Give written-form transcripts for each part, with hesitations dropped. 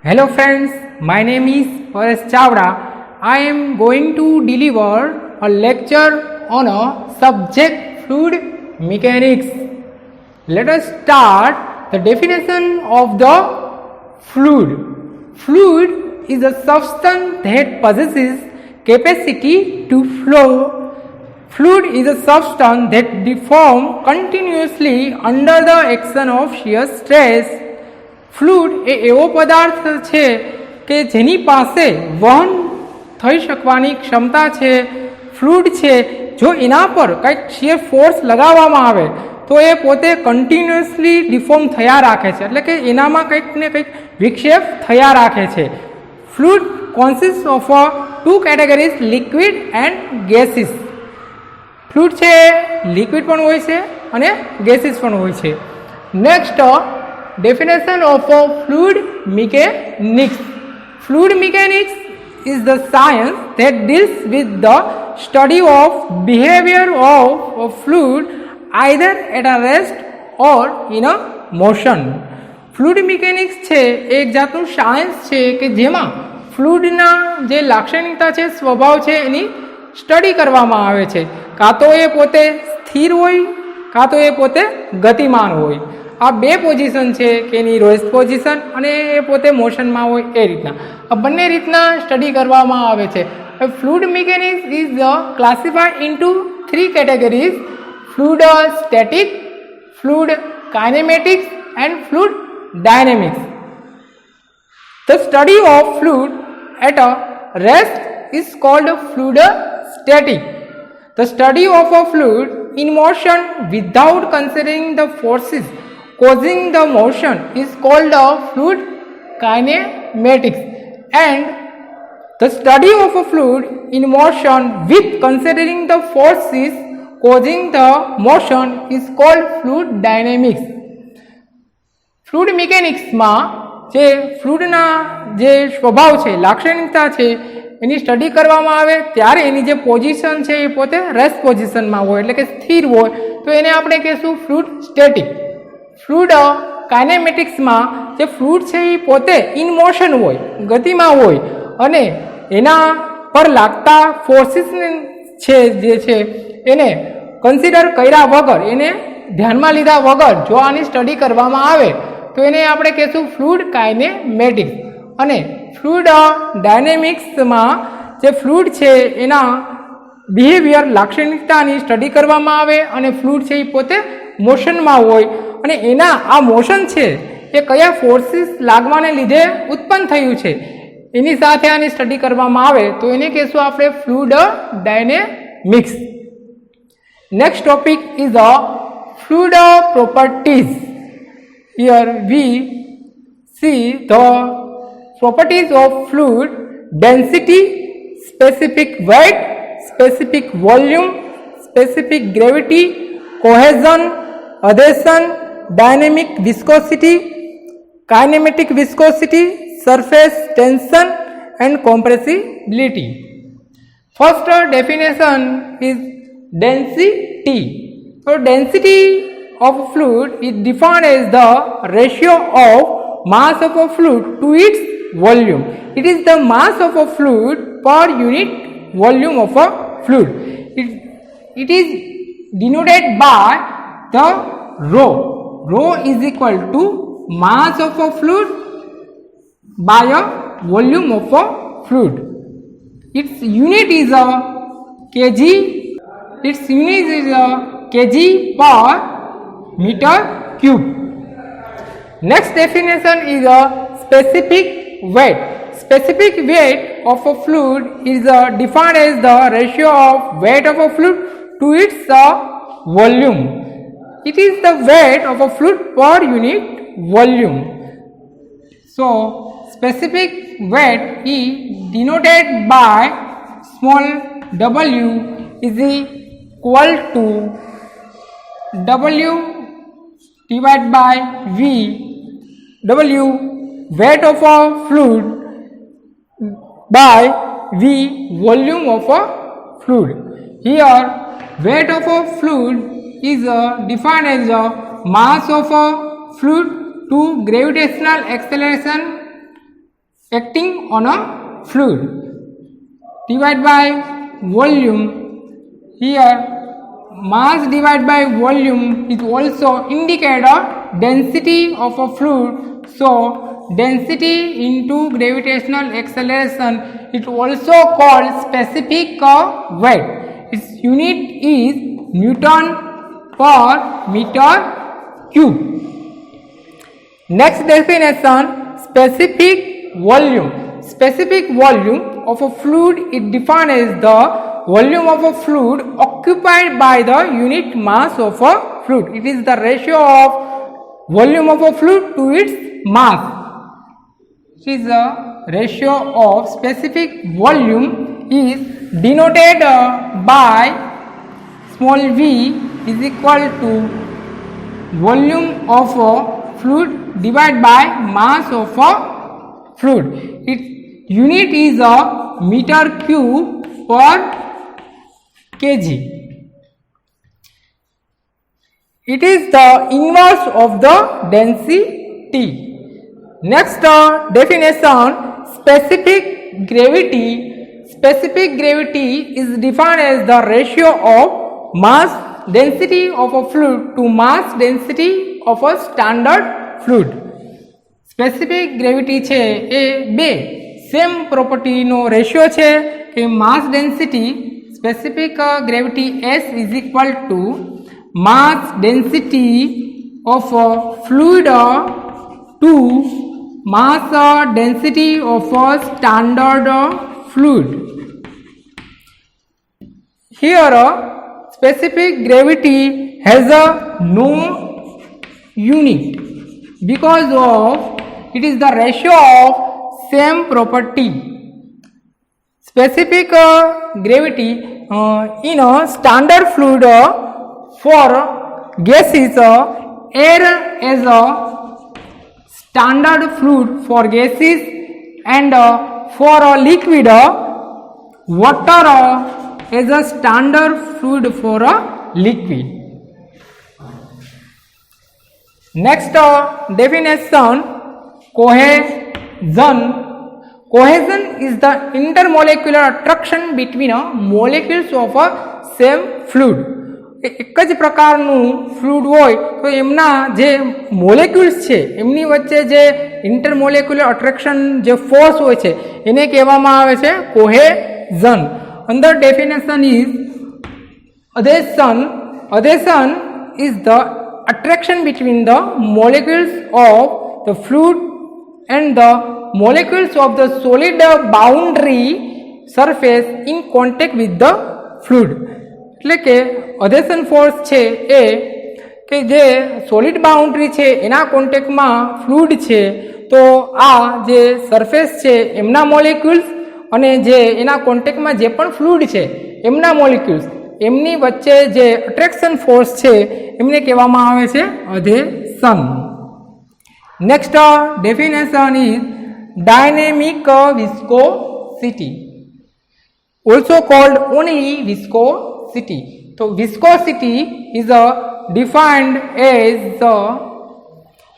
Hello friends, my name is Paresh Chavda. I am going to deliver a lecture on a subject fluid mechanics. Let us start the definition of the fluid. Fluid is a substance that possesses capacity to flow. Fluid is a substance that deforms continuously under the action of shear stress. Fluid એ એવો પદાર્થ છે કે જેની પાસે વહન થઈ શકવાની ક્ષમતા છે. ફ્લુઇડ છે જો એના પર કંઈક શિયર ફોર્સ લગાવવામાં આવે તો એ પોતે કન્ટિન્યુઅસલી ડિફોર્મ થયા રાખે છે, એટલે કે એનામાં કંઈક ને કંઈક વિક્ષેપ થયા રાખે છે. Fluid consist of two categories, liquid and gases. Fluid છે લિક્વિડ પણ હોય છે અને ગેસીસ પણ હોય છે. Next, definition of a fluid mechanics. Fluid mechanics is the science that deals with the study of behavior of a fluid either at a rest or in a motion. Fluid mechanics છે એક જાતનું science છે કે જેમાં ફ્લુઇડના જે લાક્ષણિકતા છે, સ્વભાવ છે, એની સ્ટડી કરવામાં આવે છે. કાં તો એ પોતે સ્થિર હોય, કાં તો એ પોતે ગતિમાન હોય. આ બે પોઝિશન છે કે એની રેસ્ટ પોઝિશન અને એ પોતે મોશનમાં હોય એ રીતના. આ બંને રીતના સ્ટડી કરવામાં આવે છે. Fluid mechanics is classified into 3 categories: fluid static, fluid kinematics and fluid dynamics. The study of fluid at a rest is called fluid static. The study of a fluid in motion without considering the forces causing the motion is called a fluid kinematics, and the study of a fluid in motion with considering the forces causing the motion is called fluid dynamics. Fluid મિકેનિક્સમાં જે ફ્લુઇડના જે સ્વભાવ છે, લાક્ષણિકતા છે, એની study કરવામાં આવે ત્યારે એની જે પોઝિશન છે એ પોતે રેસ્ટ પોઝિશનમાં હોય, એટલે કે સ્થિર હોય, તો એને આપણે કહીશું ફ્લુઇડ સ્ટેટિક. ફ્લુઇડ કાઇનેમેટિક્સમાં જે ફ્લુઇડ છે એ પોતે ઇન મોશન હોય, ગતિમાં હોય, અને એના પર લાગતા ફોર્સિસ છે જે છે એને કન્સિડર કર્યા વગર, એને ધ્યાનમાં લીધા વગર જો આની સ્ટડી કરવામાં આવે તો એને આપણે કહીશું ફ્લુઇડ કાઇનેમેટિક્સ. અને ફ્લુઇડ ડાયનેમિક્સમાં જે ફ્લુઇડ છે એના બિહેવિયર, લાક્ષણિકતાની સ્ટડી કરવામાં આવે અને ફ્લુઇડ છે એ પોતે મોશનમાં હોય અને એના આ મોશન છે એ કયા ફોર્સિસ લાગવાને લીધે ઉત્પન્ન થયું છે એની સાથે આની સ્ટડી કરવામાં આવે તો એને કહેશું આપણે fluid dynamics. Next topic is fluid properties. Here we see the properties of fluid: density, specific weight, specific volume, specific gravity, cohesion, adhesion, dynamic viscosity, kinematic viscosity, surface tension and compressibility. First definition is density. So density of fluid is defined as the ratio of mass of a fluid to its volume. It is the mass of a fluid per unit volume of a fluid. It is denoted by the rho. Rho is equal to mass of a fluid by a volume of a fluid. Its unit is a kg. Its unit is a kg per meter cube. Next definition is a specific weight. Specific weight of a fluid is defined as the ratio of weight of a fluid to its volume. It is the weight of a fluid per unit volume. So specific weight is denoted by small w is equal to w divided by v. W weight of a fluid by v volume of a fluid. Here weight of a fluid is defined as the mass of a fluid to gravitational acceleration acting on a fluid divided by volume. Here mass divided by volume is also indicate a density of a fluid. So density into gravitational acceleration, it also called specific weight. Its unit is Newton per meter cube. Next definition, specific volume. Specific volume of a fluid is defined as the volume of a fluid occupied by the unit mass of a fluid. It is the ratio of volume of a fluid to its mass. It is the ratio of specific volume is denoted by small v is equal to volume of a fluid divided by mass of a fluid. Its unit is a meter cube per kg. It is the inverse of the density. Next definition, specific gravity. Specific gravity is defined as the ratio of mass density of a fluid to mass density of a standard fluid. Specific gravity છે એ બે same પ્રોપર્ટીનો ratio છે કે માસ density specific gravity S is equal to mass density of a fluid to mass density of a standard fluid. Here specific gravity has no unit because of it is the ratio of same property. Specific gravity in a standard fluid for gases, air as a standard fluid for gases, and for a liquid, water as a standard fluid for a liquid. Next definition, cohesion. Cohesion is the intermolecular attraction between molecules of a same fluid. એક જ પ્રકારનું fluid હોય તો એમના જે molecules છે એમની વચ્ચે જે ઇન્ટરમોલેક્યુલર અટ્રેક્શન જે ફોર્સ હોય છે એને કહેવામાં આવે છે કોહેઝન. અંદર definition is adhesion. Adhesion is the attraction between the molecules of the fluid and the molecules of the solid boundary surface in contact with the fluid. એટલે કે adhesion force છે એ કે જે સોલિડ બાઉન્ડ્રી છે એના કોન્ટેક્ટમાં fluid છે તો આ જે સરફેસ છે એમના મોલેક્યુલ્સ અને જે એના કોન્ટેક્ટમાં જે પણ ફ્લુઇડ છે એમના મોલેક્યુલ્સ એમની વચ્ચે જે અટ્રેક્શન ફોર્સ છે એમને કહેવામાં આવે છે adhesion. Next definition is dynamic viscosity, also called only viscosity. So viscosity is defined as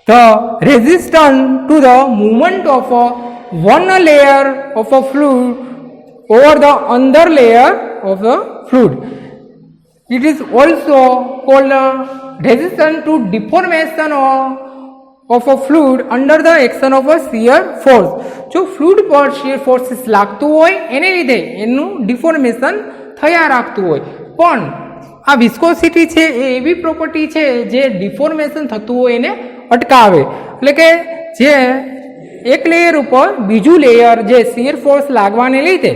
the resistance to the movement of one layer of a fluid over the other layer of the fluid. It is also called resistance to deformation of a fluid under the action of a shear force. જો fluid પર shear forces લાગતું હોય એને લીધે એનું deformation થયા રાખતું હોય, પણ આ વિસ્કોસિટી છે એ એવી પ્રોપર્ટી છે જે ડિફોર્મેશન થતું હોય એને અટકાવે. એટલે કે જે એક લેયર ઉપર બીજું લેયર જે શિયર ફોર્સ લાગવાને લીધે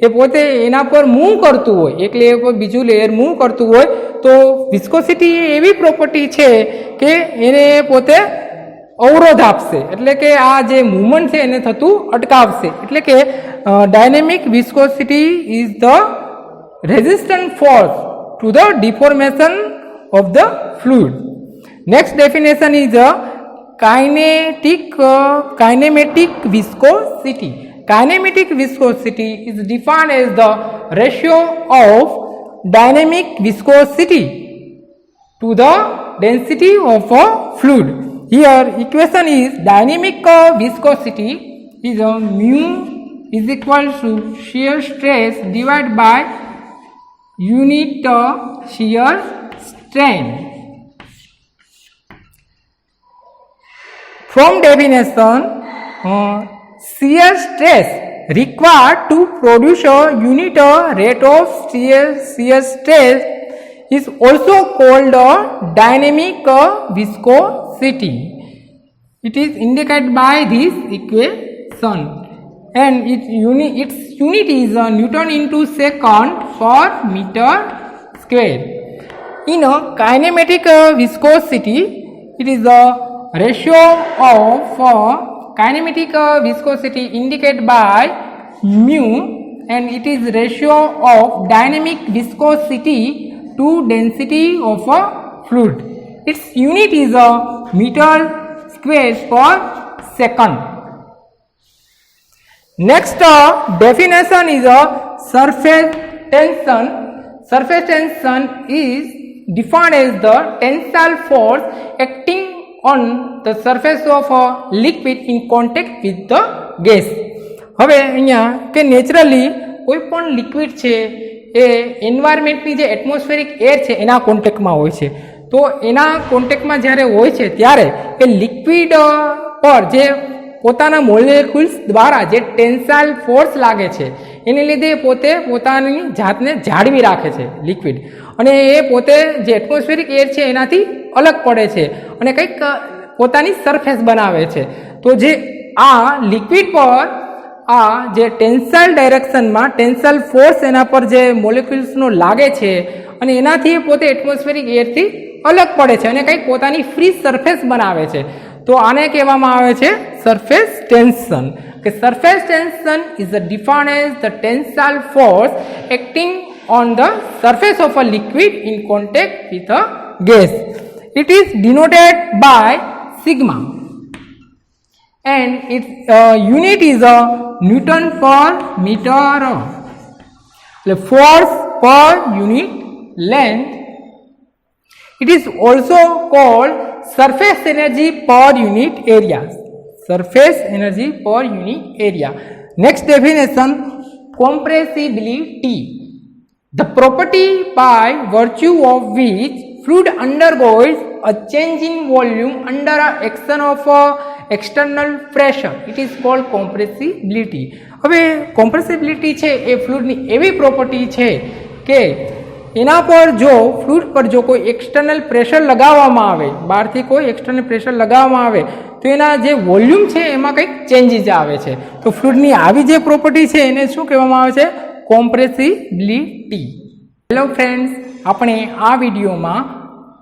એ પોતે એના પર મૂવ કરતું હોય, એક લેયર પર બીજું લેયર મૂવ કરતું હોય તો વિસ્કોસિટી એવી પ્રોપર્ટી છે કે એને પોતે અવરોધ આપશે, એટલે કે આ જે મૂવમેન્ટ છે એને થતું અટકાવશે. એટલે કે dynamic viscosity is the resistant force to the deformation of the fluid. Next definition is kinematic viscosity. Kinematic viscosity is defined as the ratio of dynamic viscosity to the density of a fluid. Here equation is dynamic viscosity is a mu is equal to shear stress divided by unit shear strain. From definition, shear stress required to produce a unit rate of shear stress is also called dynamic viscosity. It is indicated by this equation, and its unit is Newton into second per meter square. In a kinematic viscosity, it is a ratio of kinematic viscosity indicated by mu, and it is ratio of dynamic viscosity to density of a fluid. Its unit is a meter square per second. Next definition is a surface tension. Surface tension is defined as the tensile force acting on the surface of a liquid in contact with the gas. હવે અહીંયા કે naturally કોઈ પણ liquid છે એ એન્વાયરમેન્ટની જે atmospheric air છે એના કોન્ટેક્ટમાં હોય છે. તો એના કોન્ટેક્ટમાં જ્યારે હોય છે ત્યારે એ લિક્વિડ પર જે પોતાના મોલેક્યુલ્સ દ્વારા જે ટેન્સાઇલ ફોર્સ લાગે છે એને લીધે પોતે પોતાની જાતને જાળવી રાખે છે લિક્વિડ, અને એ પોતે જે એટમોસ્ફેરિક એર છે એનાથી અલગ પડે છે અને કંઈક પોતાની સરફેસ બનાવે છે. તો જે આ લિક્વિડ પર આ જે ટેન્સાઇલ ડાયરેક્શનમાં ટેન્સાઇલ ફોર્સ એના પર જે મોલેક્યુલ્સનો લાગે છે અને એનાથી પોતે એટમોસ્ફેરિક એરથી અલગ પડે છે અને કંઈક પોતાની ફ્રી સરફેસ બનાવે છે. તો આને કહેવામાં આવે છે સરફેસ ટેન્શન. કે surface tension is defined as the tensile force acting on the surface of a liquid in contact with a gas. It is denoted by sigma, and its unit is a Newton per meter. The force per unit length. It is also called surface energy per unit area. Surface energy per unit area. Next definition, compressibility. The property by virtue of which fluid undergoes a change in volume under action of external pressure. It is called compressibility. હવે compressibility છે એ ફ્લુઇડની એવી property છે કે એના પર જો fluid પર જો કોઈ એક્સટર્નલ પ્રેશર લગાવવામાં આવે, બહારથી કોઈ એક્સટર્નલ પ્રેશર લગાવવામાં આવે તો એના જે વોલ્યુમ છે એમાં કંઈક ચેન્જીસ આવે છે. તો ફ્લુઇડની આવી જે પ્રોપર્ટી છે એને શું કહેવામાં આવે છે? કોમ્પ્રેસિબિલિટી. હેલો ફ્રેન્ડ્સ, આપણે આ વિડીયોમાં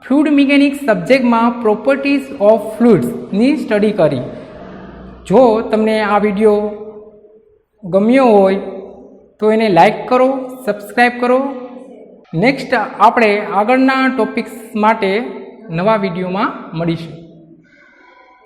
ફ્લુઇડ મિકેનિક્સ સબ્જેક્ટમાં પ્રોપર્ટીઝ ઓફ ફ્લુઇડ્સની સ્ટડી કરી. જો તમને આ વિડીયો ગમ્યો હોય તો એને લાઈક કરો, સબસ્ક્રાઈબ કરો. નેક્સ્ટ આપણે આગળના ટોપિક્સ માટે નવા વિડીયોમાં મળીશું.